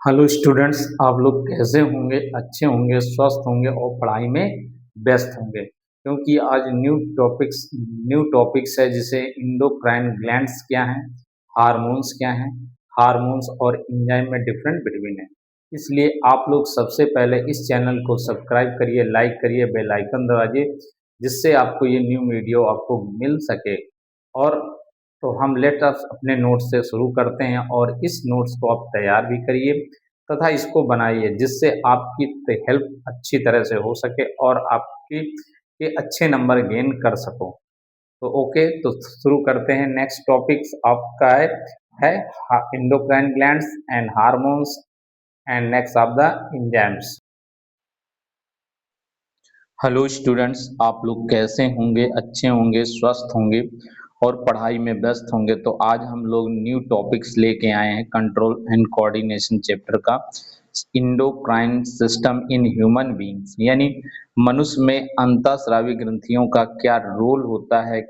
Hello students, आप लोग कैसे होंगे? अच्छे होंगे, स्वस्थ होंगे और पढ़ाई में व्यस्त होंगे, क्योंकि आज न्यू टॉपिक्स है, जिसे इंडोक्राइन ग्लैंड्स क्या हैं, हार्मोन्स क्या हैं, हार्मोन्स और एंजाइम में डिफरेंट बिटवीन है। इसलिए आप लोग सबसे पहले इस चैनल को सब्सक्राइब करिए, लाइक करिए, बेल आइकन दबाइए, जिससे आपको ये न्यू वीडियो आपको मिल सके। और तो हम लेट अस अपने नोट्स से शुरू करते हैं, और इस नोट्स को आप तैयार भी करिए तथा इसको बनाइए, जिससे आपकी हेल्प अच्छी तरह से हो सके और आपकी के अच्छे नंबर गेन कर सको। तो ओके, तो शुरू करते हैं। नेक्स्ट टॉपिक्स आपका है endocrine glands and hormones and next of the enzymes. Hello students, आप लोग कैसे होंगे? अच्छे होंगे, स्वस्थ होंगे और पढ़ाई में व्यस्त होंगे। तो आज हम लोग न्यू टॉपिक्स लेके आए हैं कंट्रोल एंड कोऑर्डिनेशन चैप्टर का। Endocrine system in human beings, यानी मनुष्य में अंतःस्रावी ग्रंथियों का क्या रोल होता है,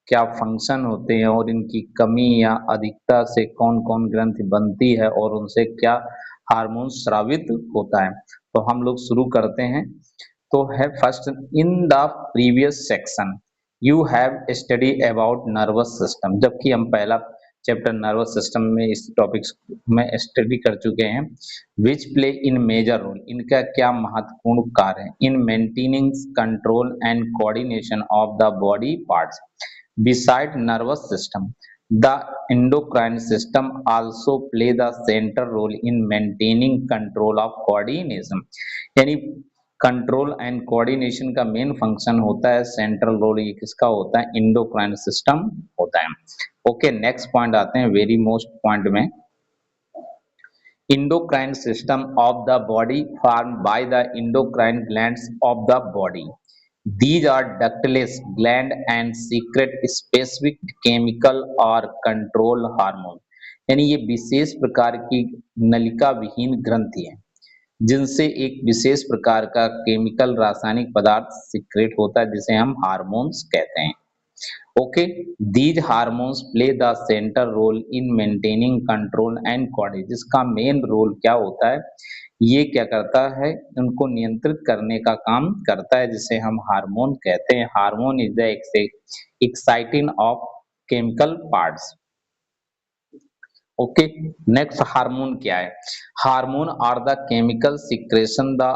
क्या फंक्शन होते हैं और इनकी कमी या अधिकता से कौन कौन ग्रंथि बनती है और उनसे क्या हार्मोन स्रावित होता है। तो हम लोग शुरू करते हैं। तो है first, in the previous section you have study about nervous system, जबकि हम पहला चैप्टर नर्वस सिस्टम में इस टॉपिक्स में स्टडी कर चुके हैं। Which play in major role, इनका क्या महत्वपूर्ण कार्य है in maintaining control and coordination of the body parts. Beside nervous system, the endocrine system also play the central role in maintaining control of coordination। यानी control and coordination का main function होता है, central role ये किसका होता है? Endocrine system होता है। ओके, नेक्स्ट पॉइंट आते हैं वेरी मोस्ट पॉइंट में। Endocrine system of the body formed by the endocrine glands of the body. These are ductless gland and secrete specific chemical or control hormone। यानी ये विशेष प्रकार की नलिका विहीन ग्रंथि है, जिनसे एक विशेष प्रकार का केमिकल रासायनिक पदार्थ सीक्रेट होता है, जिसे हम हार्मोन्स कहते हैं। Okay, these hormones play the central role in maintaining control and coordination। जिसका मेन रोल क्या होता है? ये क्या करता है? उनको नियंत्रित करने का काम करता है, जिसे हम हार्मोन कहते हैं। Hormone is the exciting of chemical parts. Okay, next hormone क्या है? Hormone are the chemical secretion the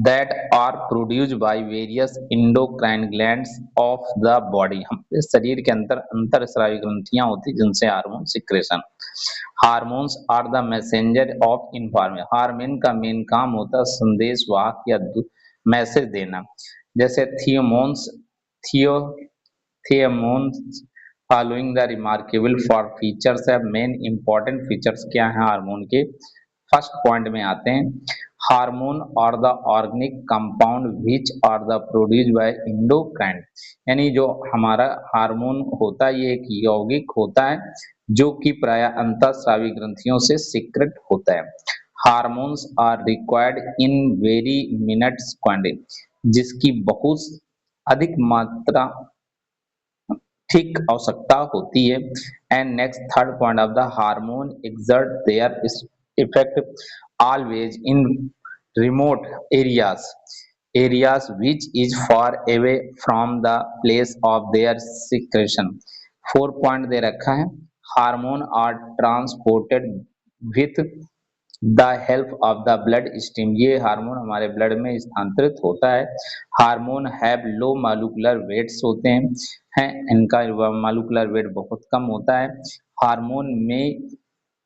that are produced by various endocrine glands of the body। हमारे शरीर के अंदर अंतःस्रावी ग्रंथियां होती हैं, जिनसे hormone secretion. Hormones are the messenger of information. Hormone का मेन काम होता है संदेश वाहक या मैसेज देना, जैसे थियोमोन्स थियो थियोमोन्स following the remarkable four features है। मेन इंपॉर्टेंट फीचर्स क्या हैं हार्मोन के? फर्स्ट पॉइंट में आते हैं, hormone are the organic compound which are the produced by endocrine. यानी जो हमारा हार्मोन होता है, ये एक यौगिक होता है जो कि प्राय अंतःस्रावी ग्रंथियों से सीक्रेट होता है। Hormones are required in very minutes quantity, जिसकी बहुत अधिक मात्रा ठीक आवश्यकता होती है। And next third point of the hormone exert their effect always in remote areas which is far away from the place of their secretion। 4 point दे रखा है, hormone are transported with the help of the blood stream. ये hormone हमारे blood में स्थानांतरित होता है। Hormone have low molecular weights होते हैं, इनका मॉलिक्यूलर वेट बहुत कम होता है। हार्मोन में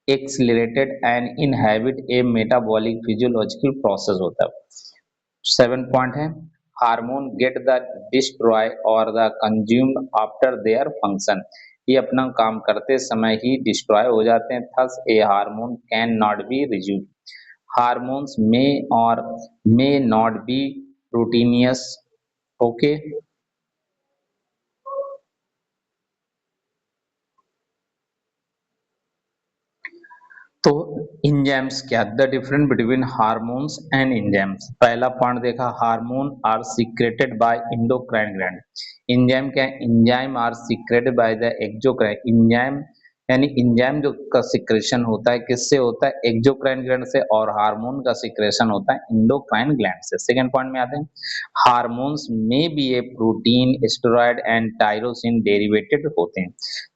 accelerated and inhabit A metabolic physiological process होता है। 7 पॉइंट है, हार्मोन गेट द डिस्ट्रॉय और the consumed after their function. ये अपना काम करते समय ही डिस्ट्रॉय हो जाते हैं, thus a hormone can not be resume. Hormones may not be proteinous. Okay, तो इंजाइम्स क्या? The difference between hormones and enzymes. पहला पॉइंट देखा, hormone are secreted by endocrine gland. Enzyme क्या है? Enzyme are secreted by the exocrine. Enzyme यानी enzyme जो का secretion होता है किससे होता है, एक्सोक्राइन ग्लैंड से, और हार्मोन का सिक्रेशन होता है एंडोक्राइन ग्लैंड से। सेकंड पॉइंट में आते हैं, हार्मोन्स में be a protein, steroid and tyrosine derivated होते हैं,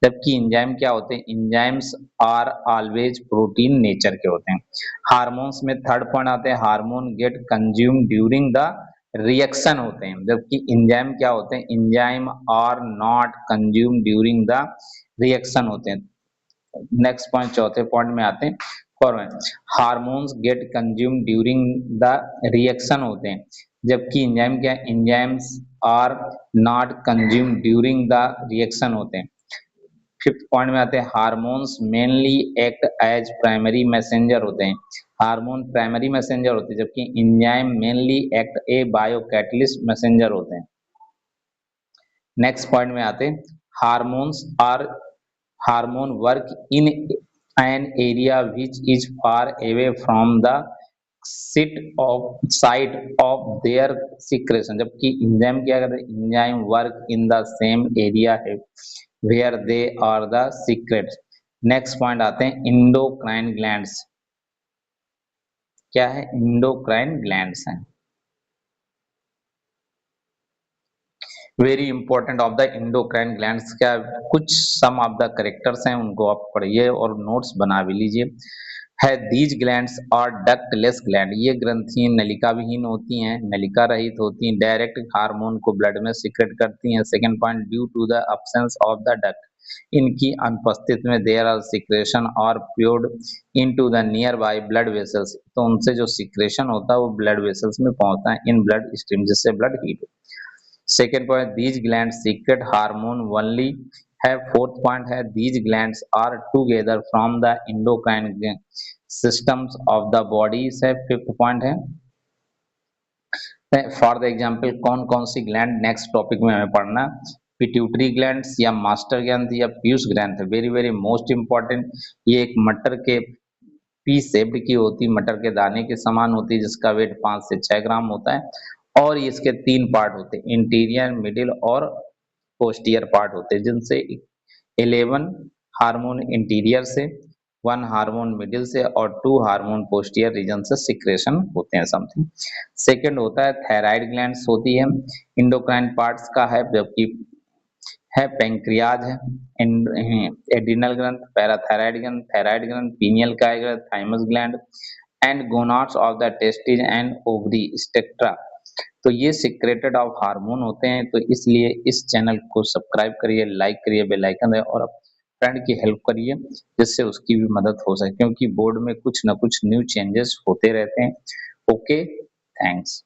जबकि एंजाइम क्या होते हैं, enzymes are always protein nature के होते हैं। हार्मोन्स में थर्ड पॉइंट आते हैं, hormone get consume during the reaction होते हैं, जबकि एंजाइम क्या होते हैं, enzyme are not consume during the reaction होते हैं। नेक्स्ट पॉइंट, चौथे पॉइंट में आते हैं, forward, hormones get consume during the reaction होते हैं, जबकि एंजाइम क्या, enzymes are not consume during the reaction होते हैं। फिफ्थ पॉइंट में आते हैं, hormones mainly act as primary messenger होते हैं, हार्मोन प्राइमरी मैसेंजर होते हैं, जबकि enzyme mainly act a biocatalyst messenger होते हैं। नेक्स्ट पॉइंट में आते हैं, hormones are hormone work in an area which is far away from the site of their secretion, जबकि enzyme क्या करते हैं, enzyme work in the same area है where they are the secrets। Next point आते हैं, endocrine glands, क्या है, endocrine glands हैं। Very important of the endocrine glands, क्या कुछ सम ऑफ द करेक्टर्स हैं उनको आप पढ़िए और नोट्स बना भी लीजिए। है दीज ग्लैंड्स और डक्टलेस ग्लैंड, ये ग्रंथि नलिका विहीन होती हैं, नलिका रहित होती हैं, डायरेक्ट हार्मोन को ब्लड में सीक्रेट करती हैं। Second point, due to the absence of the duct, इनकी अनुपस्थिति में देयर आर सिक्रेशन और poured into the nearby blood vessels, तो उनसे जो सिक्रेशन होता है वो ब्लड वेसल्स में पहुंचता है इन ब्लड स्ट्रीम, जिससे blood heat. Second point, these glands secret hormone only है। फोर्थ पॉइंट है, these glands are together from the endocrine systems of the bodies है। फिफ्थ पॉइंट है, फॉर द एग्जाम्पल कौन कौन सी ग्लैंड नेक्स्ट टॉपिक में हमें पढ़ना, पिट्यूटरी ग्लैंड्स या मास्टर ग्लैंड या पीयूष ग्लैंड है। वेरी वेरी मोस्ट इंपॉर्टेंट, ये एक मटर के पी शेप्ड की होती, मटर के दाने के समान होती है, जिसका वेट 5 से 6 ग्राम होता है, और इसके 3 पार्ट होते हैं, इंटीरियर, मिडिल और पोस्टियर पार्ट होते हैं, जिनसे 11 हार्मोन इंटीरियर से, 1 हार्मोन मिडिल से और 2 हार्मोन पोस्टियर रीजन से सिक्रेशन होते हैं समथिंग। सेकंड होता है थायराइड ग्लैंड्स होती है, इंडोक्राइन पार्ट्स का है, जबकि है पैंक्रियाज है, एड्रिनल ग्रंथ, पैराथायराइड ग्रंथ, थायराइड ग्रंथ, पीनियल काय ग्रंथ, thymus gland and gonads of the testis and ovary etcetera. तो ये सिक्रेटेड ऑफ हार्मोन होते हैं, तो इसलिए इस चैनल को सब्सक्राइब करिए, लाइक करिए, बेल आइकन दे और फ्रेंड की हेल्प करिए, जिससे उसकी भी मदद हो सके, क्योंकि बोर्ड में कुछ ना कुछ न्यू चेंजेस होते रहते हैं। Okay, thanks.